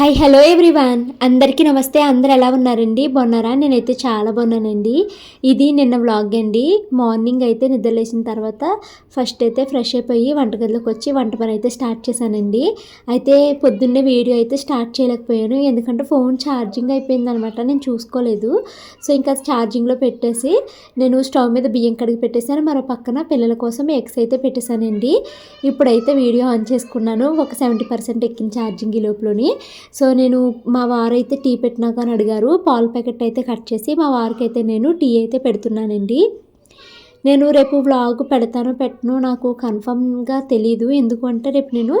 Hi hello everyone, అందరికీ నమస్తే. అందరు ఎలా ఉన్నారండి? బాగున్నారా? నేనైతే చాలా బాగున్నానండి. ఇది నిన్న వ్లాగ్ అండి. మార్నింగ్ అయితే నిద్రలేసిన తర్వాత ఫస్ట్ అయితే ఫ్రెష్ అయిపోయి వంటగదిలోకి వచ్చి వంట పని అయితే స్టార్ట్ చేశానండి. అయితే పొద్దున్నే వీడియో అయితే స్టార్ట్ చేయలేకపోయాను, ఎందుకంటే ఫోన్ ఛార్జింగ్ అయిపోయిందనమాట. నేను చూసుకోలేదు. సో ఇంకా ఛార్జింగ్లో పెట్టేసి నేను స్టవ్ మీద బియ్యం కడిగి పెట్టేశాను. మరో పక్కన పిల్లల కోసం ఎగ్స్ అయితే పెట్టేశానండి. ఇప్పుడైతే వీడియో ఆన్ చేసుకున్నాను. ఒక 70% ఎక్కిన ఛార్జింగ్ ఈ లోపలని. సో నేను మా వారైతే టీ పెట్టినాక అని అడిగారు. పాల ప్యాకెట్ అయితే కట్ చేసి మా వారికి అయితే నేను టీ అయితే పెడుతున్నానండి. నేను రేపు వ్లాగ్ పెడతానో పెట్టనో నాకు కన్ఫర్మ్గా తెలీదు. ఎందుకంటే రేపు నేను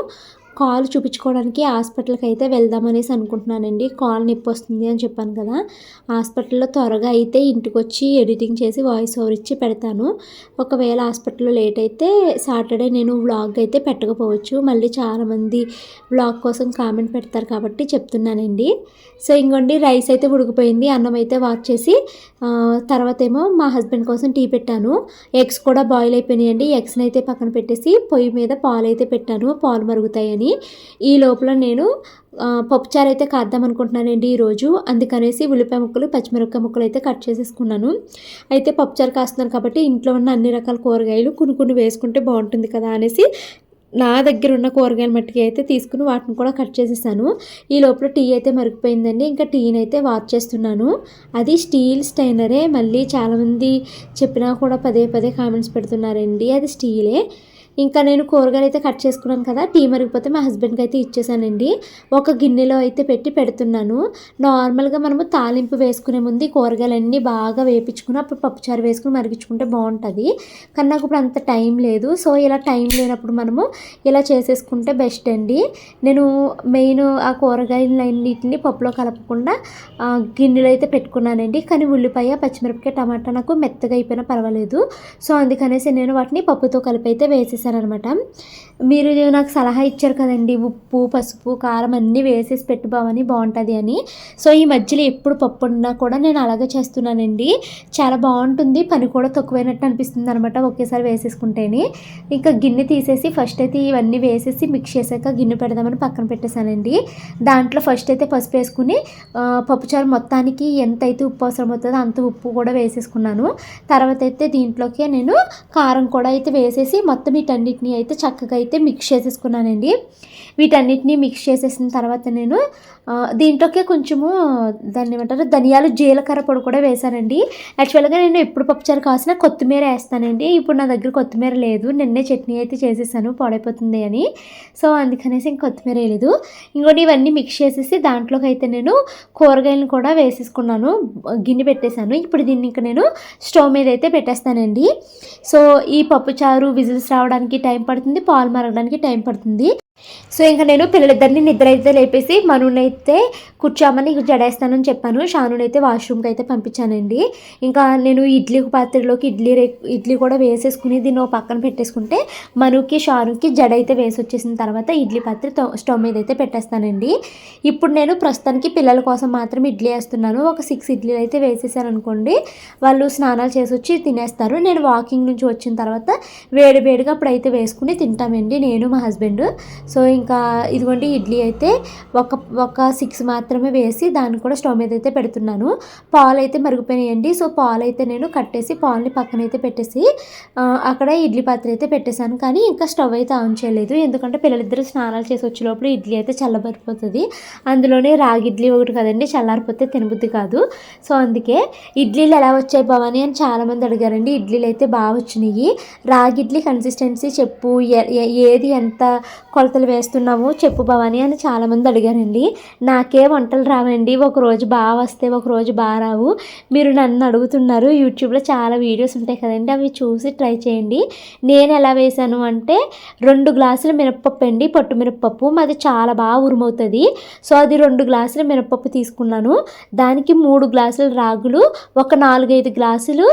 కాలు చూపించుకోవడానికి హాస్పిటల్కి అయితే వెళ్దామనేసి అనుకుంటున్నానండి. కాలు నొప్పి వస్తుంది అని చెప్పాను కదా, హాస్పిటల్లో త్వరగా అయితే ఇంటికి వచ్చి ఎడిటింగ్ చేసి వాయిస్ ఓవర్ ఇచ్చి పెడతాను. ఒకవేళ హాస్పిటల్లో లేట్ అయితే సాటర్డే నేను వ్లాగ్ అయితే పెట్టకపోవచ్చు. మళ్ళీ చాలామంది వ్లాగ్ కోసం కామెంట్ పెడతారు కాబట్టి చెప్తున్నానండి. సో ఇంకోండి రైస్ అయితే ఉడికిపోయింది, అన్నం అయితే వాచ్ చేసి తర్వాత ఏమో మా హస్బెండ్ కోసం టీ పెట్టాను. ఎగ్స్ కూడా బాయిల్ అయిపోయినాయండి. ఎగ్స్ని అయితే పక్కన పెట్టేసి పొయ్యి మీద పాలు అయితే పెట్టాను, పాలు మరుగుతాయని. ఈ లోపల నేను పప్పుచారు అయితే కాద్దాం అనుకుంటున్నానండి ఈరోజు. అందుకనేసి ఉల్లిపాయ ముక్కలు పచ్చిమిరపకాయ ముక్కలు అయితే కట్ చేసేసుకున్నాను. అయితే పప్పుచారు కాస్తున్నాను కాబట్టి ఇంట్లో ఉన్న అన్ని రకాల కూరగాయలు కొన్ని వేసుకుంటే బాగుంటుంది కదా అనేసి నా దగ్గర ఉన్న కూరగాయల మట్టికి అయితే తీసుకుని వాటిని కూడా కట్ చేసేసాను. ఈ లోపల టీ అయితే మరిగిపోయిందండి. ఇంకా టీని అయితే వాచ్ చేస్తున్నాను. అది స్టీల్ స్టైనరే. మళ్ళీ చాలామంది చెప్పినా కూడా పదే కామెంట్స్ పెడుతున్నారండి. అది స్టీలే. ఇంకా నేను కూరగాయలు అయితే కట్ చేసుకున్నాను కదా, టీ మరిగిపోతే మా హస్బెండ్కి అయితే ఇచ్చేసానండి. ఒక గిన్నెలో అయితే పెడుతున్నాను. నార్మల్గా మనము తాలింపు వేసుకునే ముందు కూరగాయలన్నీ బాగా వేపించుకుని అప్పుడు పప్పుచారు వేసుకుని మరిగించుకుంటే బాగుంటుంది. కానీ నాకు ఇప్పుడు అంత టైం లేదు. సో ఇలా టైం లేనప్పుడు మనము ఇలా చేసేసుకుంటే బెస్ట్ అండి. నేను మెయిన్ ఆ కూరగాయలన్నిటిని పప్పులో కలపకుండా గిన్నెలో అయితే పెట్టుకున్నానండి. కానీ ఉల్లిపాయ పచ్చిమిరపకాయ టమాటా నాకు మెత్తగా అయిపోయినా పర్వాలేదు. సో అందుకనేసి నేను వాటిని పప్పుతో కలిపి అయితే వేసేసాను అనమాట. మీరు నాకు సలహా ఇచ్చారు కదండి, ఉప్పు పసుపు కారం అన్నీ వేసేసి పెట్టుకోవని బాగుంటుంది అని. సో ఈ మధ్యలో ఎప్పుడు పప్పు ఉన్నా కూడా నేను అలాగే చేస్తున్నానండి. చాలా బాగుంటుంది, పని కూడా తక్కువైనట్టు అనిపిస్తుంది అనమాట ఒకేసారి వేసేసుకుంటేనే. ఇంకా గిన్నె తీసేసి ఫస్ట్ అయితే ఇవన్నీ వేసేసి మిక్స్ చేసాక గిన్నె పెడదామని పక్కన పెట్టేశానండి. దాంట్లో ఫస్ట్ అయితే పసుపు వేసుకుని పప్పుచారు మొత్తానికి ఎంత అయితే ఉప్పు అవసరం అవుతుందో అంత ఉప్పు కూడా వేసేసుకున్నాను. తర్వాత అయితే దీంట్లోకి నేను కారం కూడా అయితే వేసేసి మొత్తం వీటన్నిటిని అయితే చక్కగా అయితే మిక్స్ చేసేసుకున్నానండి. వీటన్నిటిని మిక్స్ చేసేసిన తర్వాత నేను దీంట్లోకి కొంచెము దాన్ని ఏమంటారు ధనియాలు జీలకర్ర పొడి కూడా వేసానండి. యాక్చువల్గా నేను ఎప్పుడు పప్పుచారు కాసిన కొత్తిమీర వేస్తానండి. ఇప్పుడు నా దగ్గర కొత్తిమీర లేదు, నిన్నే చట్నీ అయితే చేసేసాను పాడైపోతుంది అని. సో అందుకనేసి ఇంక కొత్తిమీర వేయలేదు. ఇంకోటి ఇవన్నీ మిక్స్ చేసేసి దాంట్లోకి అయితే నేను కూరగాయలను కూడా వేసేసుకున్నాను, గిన్నె పెట్టేశాను. ఇప్పుడు దీన్ని ఇంకా నేను స్టవ్ మీద అయితే పెట్టేస్తానండి. సో ఈ పప్పుచారు విజిల్స్ రావడానికి టైం పడుతుంది, పాలు మరగడానికి టైం పడుతుంది. సో ఇంకా నేను పిల్లలిద్దరిని నిద్ర అయితే లేపేసి మనునైతే కూర్చోమని జడేస్తానని చెప్పాను. షానునైతే వాష్రూమ్కి అయితే పంపించానండి. ఇంకా నేను ఇడ్లీ పాత్రలోకి ఇడ్లీ కూడా వేసేసుకుని దీన్ని పక్కన పెట్టేసుకుంటే మనుకి షానుకి జడ అయితే వేసి వచ్చేసిన తర్వాత ఇడ్లీ పాత్ర స్టవ్ మీద అయితే పెట్టేస్తానండి. ఇప్పుడు నేను ప్రస్తుతానికి పిల్లల కోసం మాత్రం ఇడ్లీ వేస్తున్నాను. ఒక 6 ఇడ్లీలు అయితే వేసేసాను అనుకోండి, వాళ్ళు స్నానాలు చేసి వచ్చి తినేస్తారు. నేను వాకింగ్ నుంచి వచ్చిన తర్వాత వేడిగా అప్పుడైతే వేసుకుని తింటామండి నేను మా హస్బెండ్. సో ఇంకా ఇదిగోండి ఇడ్లీ అయితే ఒక 6 మాత్రమే వేసి దాన్ని కూడా స్టవ్ మీద అయితే పెడుతున్నాను. పాలు అయితే మరిగిపోయినాయండి. సో పాలు అయితే నేను కట్టేసి పాలని పక్కన అయితే పెట్టేసి అక్కడ ఇడ్లీ పాత్ర అయితే పెట్టేశాను. కానీ ఇంకా స్టవ్ అయితే ఆన్ చేయలేదు, ఎందుకంటే పిల్లలిద్దరూ స్నానాలు చేసి వచ్చే లోపల ఇడ్లీ అయితే చల్లబడిపోతుంది. అందులోనే రాగి ఇడ్లీ ఒకటి కదండి, చల్లారిపోతే తినబుద్ధి కాదు. సో అందుకే ఇడ్లీలు ఎలా వచ్చాయి భవాని అని చాలామంది అడిగారండి. ఇడ్లీలు అయితే బాగా వచ్చినాయి. రాగి ఇడ్లీ కన్సిస్టెన్సీ చెప్పు, ఏది ఎంత కొలతలు వేస్తున్నాము చెప్పు భవాని అని చాలామంది అడిగారండి. నాకే వంటలు రావండి, ఒకరోజు బాగా వస్తే ఒకరోజు బాగా రావు. మీరు నన్ను అడుగుతున్నారు. యూట్యూబ్లో చాలా వీడియోస్ ఉంటాయి కదండి, అవి చూసి ట్రై చేయండి. నేను ఎలా వేసాను అంటే 2 గ్లాసుల మినప్పప్పు అండి, పొట్టు మినప్పప్పు. మాది చాలా బాగా ఉరుమవుతుంది. సో అది 2 గ్లాసుల మినప్పప్పు తీసుకున్నాను. దానికి 3 గ్లాసుల రాగులు, ఒక 4-5 గ్లాసులు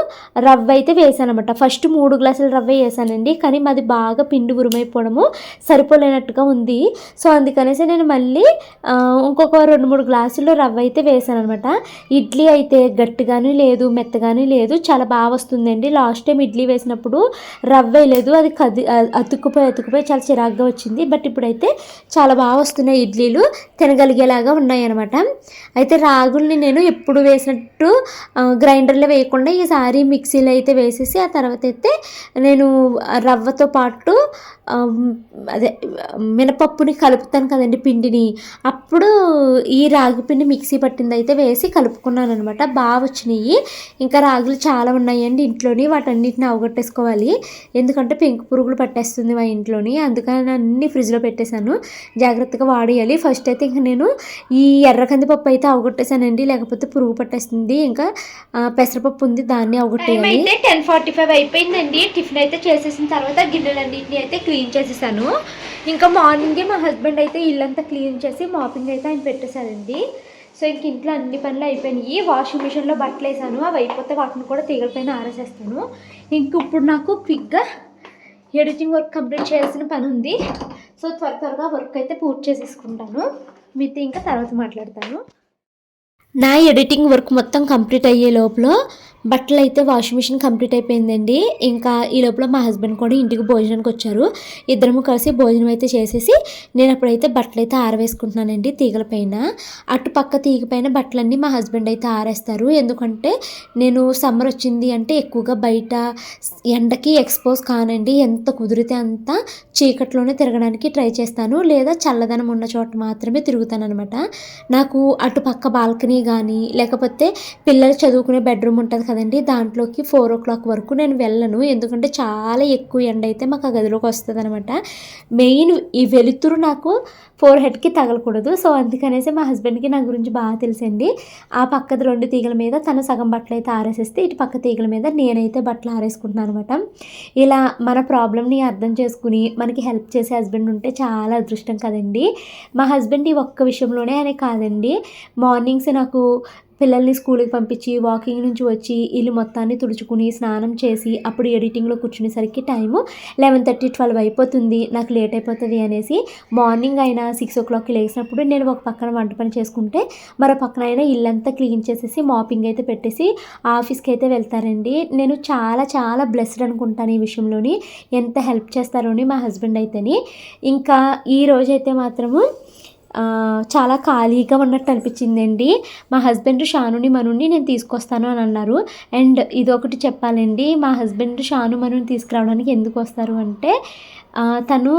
రవ్వ అయితే వేసాను అనమాట. ఫస్ట్ 3 గ్లాసుల రవ్వ వేసానండి, కానీ మాది బాగా పిండి ఉరుమైపోవడము సరిపోలేనట్టు అయిపోయినట్టుగా ఉంది. సో అందుకనేసి నేను మళ్ళీ ఇంకొక 2-3 గ్లాసులు రవ్వ అయితే వేసాను అనమాట. ఇడ్లీ అయితే గట్టిగానే లేదు, మెత్తగానే లేదు, చాలా బాగా వస్తుందండి. లాస్ట్ టైం ఇడ్లీ వేసినప్పుడు రవ్వ వేయలేదు, అది అతుక్కుపోయి చాలా చిరాగ్గా వచ్చింది. బట్ ఇప్పుడైతే చాలా బాగా వస్తున్నాయి ఇడ్లీలు, తినగలిగేలాగా ఉన్నాయి అనమాట. అయితే రాగుల్ని నేను ఎప్పుడు వేసినట్టు గ్రైండర్లో వేయకుండా ఈసారి మిక్సీలో అయితే వేసేసి ఆ తర్వాత అయితే నేను రవ్వతో పాటు అదే మినపప్పుని కలుపుతాను కదండి పిండిని, అప్పుడు ఈ రాగి పిండి మిక్సీ పట్టింది అయితే వేసి కలుపుకున్నాను అనమాట. బాగా వచ్చినాయి. ఇంకా రాగులు చాలా ఉన్నాయండి ఇంట్లోని, వాటన్నిటిని అవగొట్టేసుకోవాలి, ఎందుకంటే పెంకు పురుగులు పట్టేస్తుంది మా ఇంట్లోని. అందుకని అన్ని ఫ్రిడ్జ్లో పెట్టేశాను, జాగ్రత్తగా వాడేయాలి. ఫస్ట్ అయితే ఇంకా నేను ఈ ఎర్రకంది పప్పు అయితే అవగొట్టేశానండి, లేకపోతే పురుగు పట్టేస్తుంది. ఇంకా పెసరపప్పు ఉంది, దాన్ని అవగొట్టేయాలి. అయితే 10:45 అయిపోయిందండి. టిఫిన్ అయితే చేసేసిన తర్వాత గిన్నెలన్నింటినీ అయితే క్లీన్ చేసేసాను. ఇంకా మార్నింగే మా హస్బెండ్ అయితే ఇల్లంతా క్లీన్ చేసి మాపింగ్ అయితే ఆయన పెట్టేశారండి. సో ఇంక ఇంట్లో అన్ని పనులు అయిపోయినాయి. వాషింగ్ మిషన్లో బట్టలు వేసాను, అవి అయిపోతే వాటిని కూడా తీగల పైన ఆరేసేస్తాను. ఇంక ఇప్పుడు నాకు క్విక్గా ఎడిటింగ్ వర్క్ కంప్లీట్ చేయాల్సిన పని ఉంది. సో త్వరగా వర్క్ అయితే పూర్తి చేసేసుకుంటాను. మీతో ఇంకా తర్వాత మాట్లాడతాను. నా ఎడిటింగ్ వర్క్ మొత్తం కంప్లీట్ అయ్యే లోపల బట్టలు అయితే వాషింగ్ మిషన్ కంప్లీట్ అయిపోయిందండి. ఇంకా ఈ లోపల మా హస్బెండ్ కూడా ఇంటికి భోజనానికి వచ్చారు. ఇద్దరము కలిసి భోజనం అయితే చేసేసి నేను అప్పుడైతే బట్టలు అయితే ఆరవేసుకుంటున్నానండి తీగల పైన. అటుపక్క తీగ పైన బట్టలన్నీ మా హస్బెండ్ అయితే ఆరేస్తారు, ఎందుకంటే నేను సమ్మర్ వచ్చింది అంటే ఎక్కువగా బయట ఎండకి ఎక్స్పోజ్ కానండి. ఎంత కుదిరితే అంత చీకట్లోనే తిరగడానికి ట్రై చేస్తాను, లేదా చల్లదనం ఉన్న చోట మాత్రమే తిరుగుతాను అనమాట. నాకు అటుపక్క బాల్కనీ కానీ లేకపోతే పిల్లలు చదువుకునే బెడ్రూమ్ ఉంటుంది కదండి, దాంట్లోకి 4 o'clock వరకు నేను వెళ్ళను, ఎందుకంటే చాలా ఎక్కువ ఎండ అయితే మాకు ఆ గదిలోకి వస్తుంది అనమాట. మెయిన్ ఈ వెలుతురు నాకు ఫోర్ హెడ్కి తగలకూడదు. సో అందుకనేసి మా హస్బెండ్కి నా గురించి బాగా తెలుసండి. ఆ పక్కది 2 తీగల మీద తను సగం బట్టలు అయితే ఆరేసేస్తే ఇటు పక్క తీగల మీద నేనైతే బట్టలు ఆరేసుకుంటున్నాను అనమాట. ఇలా మన ప్రాబ్లమ్ని అర్థం చేసుకుని మనకి హెల్ప్ చేసే హస్బెండ్ ఉంటే చాలా అదృష్టం కదండి. మా హస్బెండ్ ఈ ఒక్క విషయంలోనే అనే కాదండి, మార్నింగ్స్ నాకు పిల్లల్ని స్కూల్కి పంపించి వాకింగ్ నుంచి వచ్చి ఇల్లు మొత్తాన్ని తుడుచుకుని స్నానం చేసి అప్పుడు ఎడిటింగ్లో కూర్చునేసరికి టైము 11:30, 12 అయిపోతుంది, నాకు లేట్ అయిపోతుంది అనేసి మార్నింగ్ అయినా 6 o'clockకి లేచినప్పుడు నేను ఒక పక్కన వంట పని చేసుకుంటే మరో పక్కన అయినా ఇల్లంతా క్లీన్ చేసేసి మాపింగ్ అయితే పెట్టేసి ఆఫీస్కి అయితే వెళ్తారండి. నేను చాలా చాలా బ్లెస్డ్ అనుకుంటాను ఈ విషయంలోని, ఎంత హెల్ప్ చేస్తారో మా హస్బెండ్ అయితేని. ఇంకా ఈ రోజైతే మాత్రము చాలా ఖాళీగా ఉన్నట్టు అనిపించిందండి. మా హస్బెండ్ షానుని మనుని నేను తీసుకొస్తాను అని అన్నారు. అండ్ ఇదొకటి చెప్పాలండి, మా హస్బెండ్ షాను మనుని తీసుకురావడానికి ఎందుకు వస్తారు అంటే తను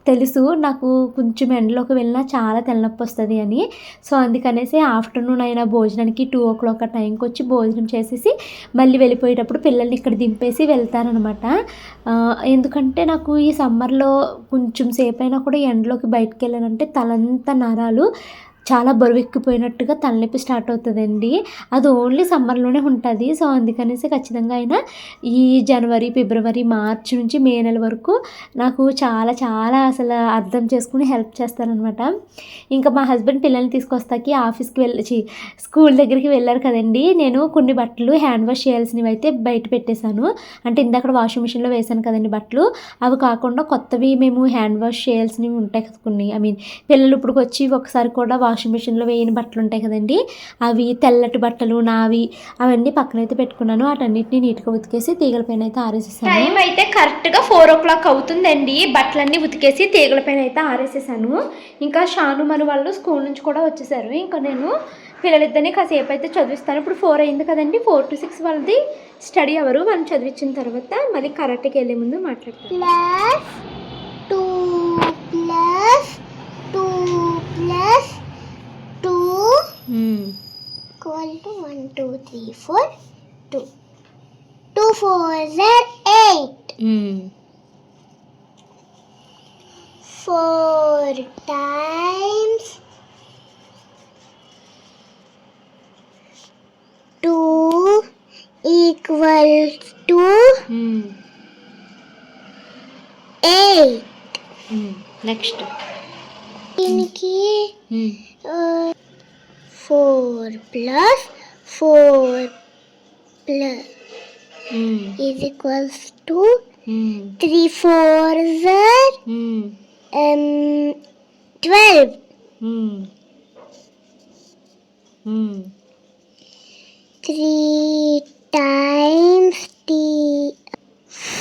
తెలుసు నాకు కొంచెం ఎండలోకి వెళ్ళినా చాలా తలనొప్పి వస్తుంది అని. సో అందుకనేసి ఆఫ్టర్నూన్ అయినా భోజనానికి 2 o'clock ఆ టైంకి వచ్చి భోజనం చేసేసి మళ్ళీ వెళ్ళిపోయేటప్పుడు పిల్లల్ని ఇక్కడ దింపేసి వెళ్తారనమాట. ఎందుకంటే నాకు ఈ సమ్మర్లో కొంచెం సేపు అయినా కూడా ఎండలోకి బయటకు వెళ్ళానంటే తలంతా నరాలు చాలా బరువెక్కిపోయినట్టుగా తలనొప్పి స్టార్ట్ అవుతుందండి. అది ఓన్లీ సమ్మర్లోనే ఉంటుంది. సో అందుకనేసి ఖచ్చితంగా అయినా ఈ జనవరి, ఫిబ్రవరి, మార్చి నుంచి మే నెల వరకు నాకు చాలా చాలా అసలు అర్థం చేసుకుని హెల్ప్ చేస్తారనమాట. ఇంకా మా హస్బెండ్ పిల్లల్ని తీసుకొస్తాకి ఆఫీస్కి వెళ్ళి స్కూల్ దగ్గరికి వెళ్ళారు కదండి, నేను కొన్ని బట్టలు హ్యాండ్ వాష్ చేయాల్సినవి అయితే బయట పెట్టేశాను. అంటే ఇందాక వాషింగ్ మిషన్లో వేసాను కదండి బట్టలు, అవి కాకుండా కొత్తవి మేము హ్యాండ్ వాష్ చేయాల్సినవి ఉంటాయి కదా కొన్ని, పిల్లలు ఇప్పుడు వచ్చి ఒకసారి కూడా వాషింగ్ మిషన్లో వేయని బట్టలు ఉంటాయి కదండి, అవి తెల్లటి బట్టలు నావి అవన్నీ పక్కనైతే పెట్టుకున్నాను. వాటన్నిటిని నీట్గా ఉతికేసి తీగల పైన అయితే ఆరేసేసాను. టైం అయితే కరెక్ట్గా 4 o'clock అవుతుందండి. బట్టలన్నీ ఉతికేసి తీగల పైన అయితే ఆరేసేసాను. ఇంకా షాను మన వాళ్ళు స్కూల్ నుంచి కూడా వచ్చేసారు. ఇంకా నేను పిల్లలిద్దరిని కాసేపు అయితే చదివిస్తాను. ఇప్పుడు 4 అయింది కదండి, 4 to 6 వాళ్ళది స్టడీ అవరు. వాళ్ళని చదివించిన తర్వాత మళ్ళీ కరాటేకి వెళ్ళే ముందు మాట్లాడతాను. +2 equal to 1 2 3 4 2 2 4s are 8 4 times 2 equals to 8. Next इनकी 4 plus 4 plus is equals to 3 4s are 12. 3 times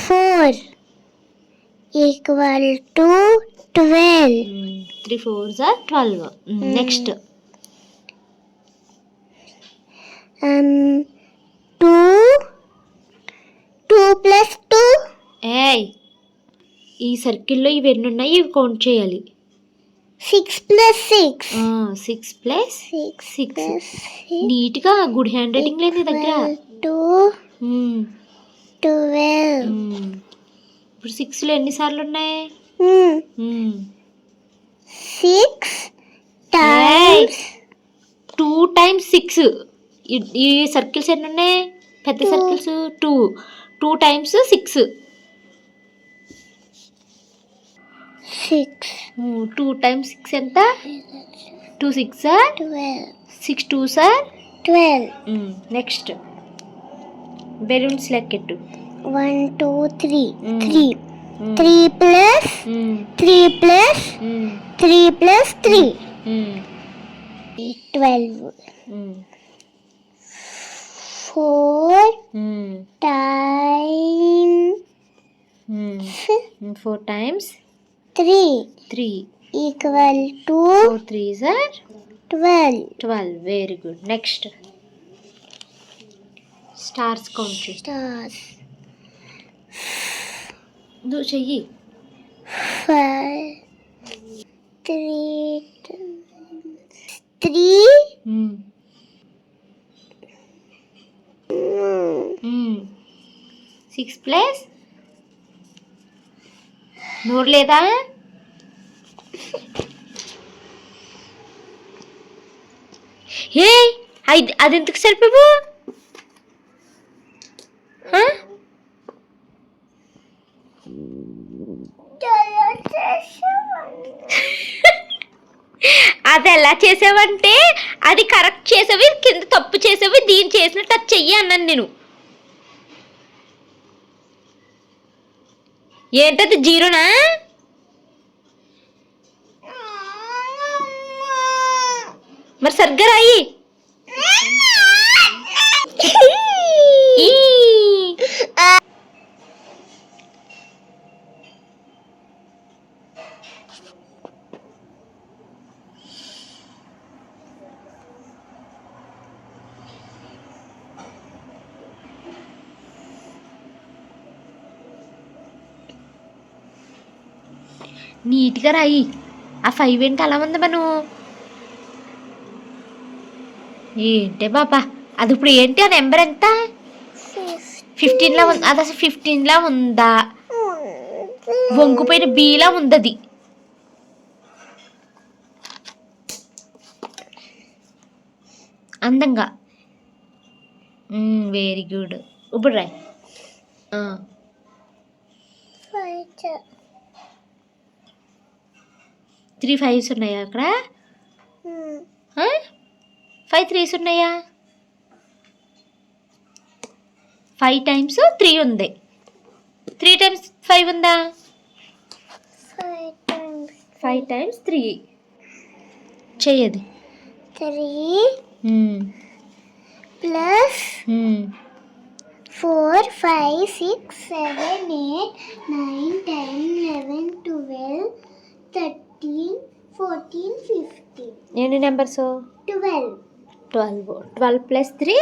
4 equal to 12. 3 4s are 12. Next. 2 plus 2. ఈ సర్కిల్లో ఇవి ఎన్ని ఉన్నాయి ఇవి కౌంట్ చేయాలి. 6 plus 6. 6 plus 6. 6 నీట్గా గుడ్ హ్యాండ్ రైటింగ్ లేదు నీ దగ్గర. 12. ఇప్పుడు 6లో ఎన్నిసార్లు ఉన్నాయి? 6 times 2 times 6. ఈ సర్కిల్స్ ఎన్ని ఉన్నాయి? పెద్ద సర్కిల్స్ 2 times 6. 2 times 6 ఎంత? 2 6 are 12. 6 2s are 12. Next balloons లెక్కెట్టు. 1 2 3 3 3 plus 3 plus 3 plus 3 12. 4 times 3 equal to 4 3s are 12. Very good. Next. Stars count. Stars. Do చెయ్యి. 5 3 6 plus నోరు లేదా? అది ఎందుకు సరిపోవు? అది ఎలా చేసావంటే అది కరెక్ట్ చేసావి, కింద తప్పు చేసావి, దీన్ని చేసినట్టు అది చెయ్యి అన్నాను నేను. ఏంటది జీరోనా? మరి సరిగ్గా రాయి. నీట్గా రాయి. ఆ 5 ఏంటి అలా ఉంది మనం? ఏంటే బాబా అది ఇప్పుడు ఏంటి? ఆ నెంబర్ ఎంత? 15లా ఉంది. అది అసలు 15లా ఉందా? వంకుపోయిన బీలా ఉంది అది. అందంగా. Very good. ఇప్పుడు రాయ్. 3 5s ఉన్నాయా అక్కడ? 5 3s ఉన్నాయా? 5 times 3 ఉంది. 3 times 5 ఉందా? 5 times 3 చెయ్యది. 3 plus 4 5 6 7 8 9 10 11 12 13 14 15. ఎన్ని నెంబర్స్? 12 plus 3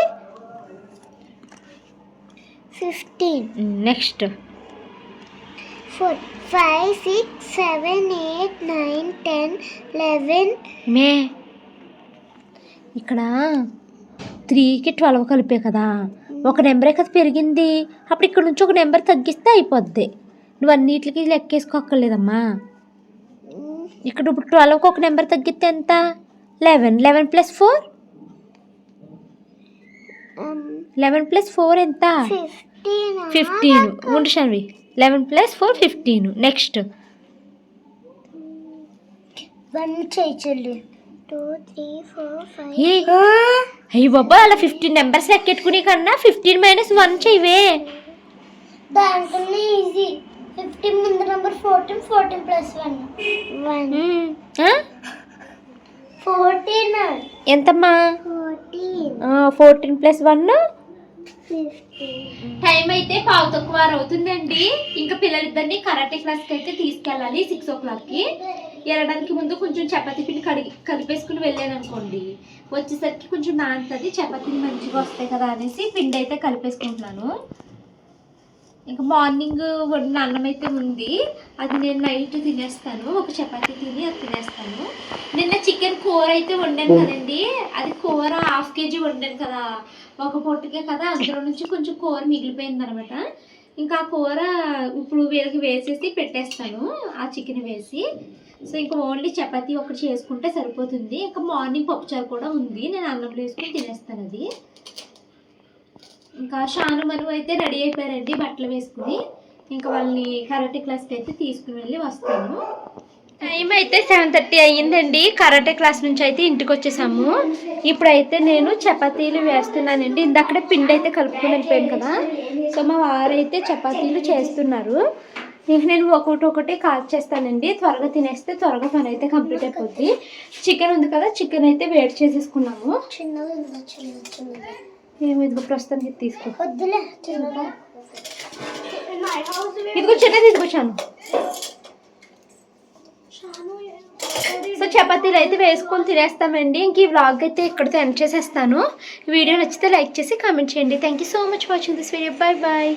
15. నెక్స్ట్ 4 5 6 7 8 9 10 11. మే ఇక్కడ 3కి 12 కలిపే కదా, ఒక నెంబరే కదా పెరిగింది. అప్పుడు ఇక్కడ నుంచి ఒక నెంబర్ తగ్గిస్తే అయిపోద్ది. నువ్వు అన్నిటికి లెక్కేసుకోక్కర్లేదమ్మా. ఇక్కడ ఇప్పుడు 12కి ఒక నెంబర్ తగ్గితే ఎంత? 11 11 plus 4 11 plus 4 ఎంత? 15. ఉండు షన్వి. 11 plus 4 15. నెక్స్ట్ 1 చేయండి. 2 3 4 5. అయ్యి బాబా అలా 15 నెంబర్స్ లెక్కెట్టుకునే కన్నా 15 - 1 చేయవే. దాంట్లో ఈజీ. 15 15 ముందు నంబర్ 14 14 ప్లస్ 1 14 ఎంతమ్మా 14 ప్లస్ 1 టైం అయితే 5:15 అవుతుందండి. ఇంకా పిల్లలిద్దరిని కరాటే క్లాస్కి అయితే తీసుకెళ్ళాలి 6 o'clockకి. వెళ్ళడానికి ముందు కొంచెం చపాతీ పిండి కలిపేసుకుని వెళ్ళాను అనుకోండి, వచ్చేసరికి కొంచెం నానుతుంది, చపాతీలు మంచిగా వస్తాయి కదా అనేసి పిండి అయితే కలిపేసుకుంటున్నాను. ఇంకా మార్నింగ్ వండిన అన్నం అయితే ఉంది, అది నేను నైట్ తినేస్తాను. ఒక చపాతీ తిని అది తినేస్తాను. నిన్న చికెన్ కూర అయితే వండాను కదండి, అది కూర 1/2 kg వండాను కదా, ఒక పొట్టుకే కదా, అందులో నుంచి కొంచెం కూర మిగిలిపోయింది అనమాట. ఇంకా ఆ కూర ఇప్పుడు వీళ్ళకి వేసేసి పెట్టేస్తాను, ఆ చికెన్ వేసి. సో ఇంకా ఓన్లీ చపాతీ ఒకటి చేసుకుంటే సరిపోతుంది. ఇంకా మార్నింగ్ పప్పుచారు కూడా ఉంది, నేను అన్నంలో వేసుకొని తినేస్తాను అది. ఇంకా షాను మను అయితే రెడీ అయిపోయారండి బట్టలు వేసుకుని. ఇంకా వాళ్ళని కరాటే క్లాస్కి అయితే తీసుకుని వెళ్ళి వస్తాను. టైం అయితే 7:30 అయ్యిందండి. కరాటే క్లాస్ నుంచి అయితే ఇంటికి వచ్చేసాము. ఇప్పుడైతే నేను చపాతీలు వేస్తున్నానండి. ఇందక్కడే పిండి అయితే కలుపుకొని వెళ్ళిపోయాను కదా, సో మా వారైతే చపాతీలు చేస్తున్నారు. ఇంక నేను ఒకటి కాల్ చేస్తానండి, త్వరగా తినేస్తే త్వరగా పని అయితే కంప్లీట్ అయిపోద్ది. చికెన్ ఉంది కదా, చికెన్ అయితే వేడి చేసేసుకున్నాము. ఇదిగో ప్రస్తుతానికి తీసుకో, ఇదిగో చిన్నది తీసుకొచ్చాను. సో చపాతీలు అయితే వేసుకొని తినేస్తామండి. ఇంక ఈ వ్లాగ్ అయితే ఇక్కడితో ఎండ్ చేసేస్తాను. వీడియో నచ్చితే లైక్ చేసి కామెంట్ చేయండి. Thank you so much watching this video. Bye bye.